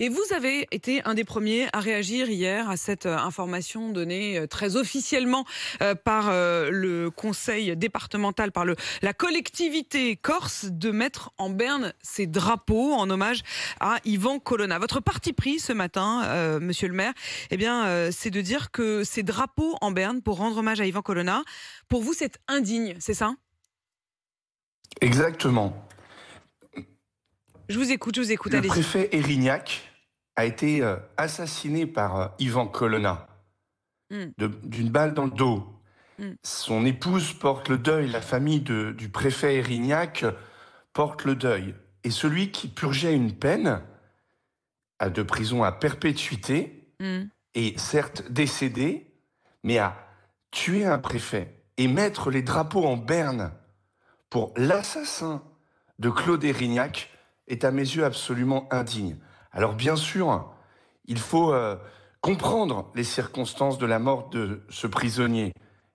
Et vous avez été un des premiers à réagir hier à cette information donnée très officiellement par le conseil départemental, par la collectivité corse, de mettre en berne ces drapeaux en hommage à Yvan Colonna. Votre parti pris ce matin, monsieur le maire, eh bien, c'est de dire que ces drapeaux en berne pour rendre hommage à Yvan Colonna, pour vous, c'est indigne, c'est ça? Exactement. Je vous écoute, Le allez-y. préfet Erignac a été assassiné par Yvan Colonna Hmm, d'une balle dans le dos. hmm. Son épouse porte le deuil, la famille du préfet Erignac porte le deuil. Et celui qui purgeait une peine de prison à perpétuité Hmm. est certes décédé, mais a tué un préfet. Et mettre les drapeaux en berne pour l'assassin de Claude Erignac est à mes yeux absolument indigne. Alors bien sûr, il faut comprendre les circonstances de la mort de ce prisonnier.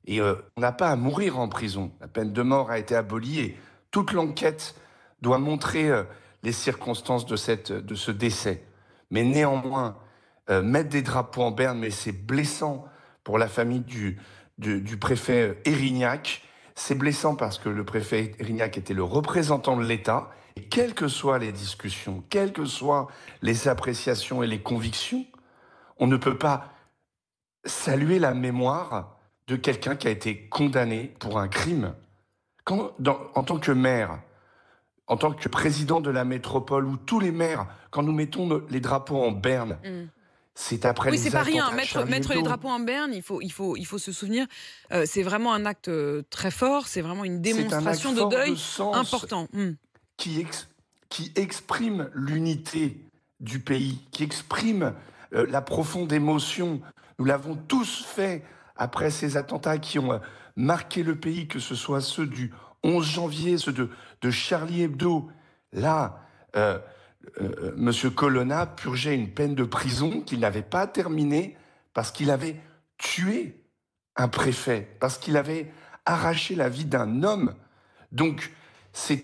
Et on n'a pas à mourir en prison. La peine de mort a été abolie et toute l'enquête doit montrer les circonstances de ce décès. Mais néanmoins, mettre des drapeaux en berne, mais c'est blessant pour la famille du préfet Erignac. C'est blessant parce que le préfet Erignac était le représentant de l'État. Et quelles que soient les discussions, quelles que soient les appréciations et les convictions, on ne peut pas saluer la mémoire de quelqu'un qui a été condamné pour un crime. En tant que maire, en tant que président de la métropole, ou tous les maires, quand nous mettons les drapeaux en berne, Hmm. c'est après Oui, c'est les pas rien. attentats de Charlie Mettre les Hebdo. drapeaux en berne, il faut se souvenir, c'est vraiment un acte très fort, c'est vraiment une C'est un acte démonstration de fort de deuil sens important. qui, qui exprime l'unité du pays, qui exprime la profonde émotion. Nous l'avons tous fait après ces attentats qui ont marqué le pays, que ce soit ceux du 11 janvier, ceux de Charlie Hebdo. Là, Monsieur Colonna purgeait une peine de prison qu'il n'avait pas terminée parce qu'il avait tué un préfet, parce qu'il avait arraché la vie d'un homme. Donc, c'est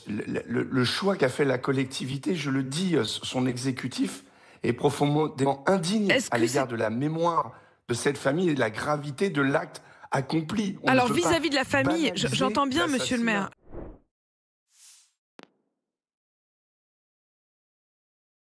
le choix qu'a fait la collectivité, je le dis, son exécutif est profondément indigne Est-ce à que l'égard c'est... de la mémoire de cette famille et de la gravité de l'acte accompli. On ne Alors, peut pas vis-à-vis de la famille, banaliser j'entends bien, monsieur le maire, l'assassinat.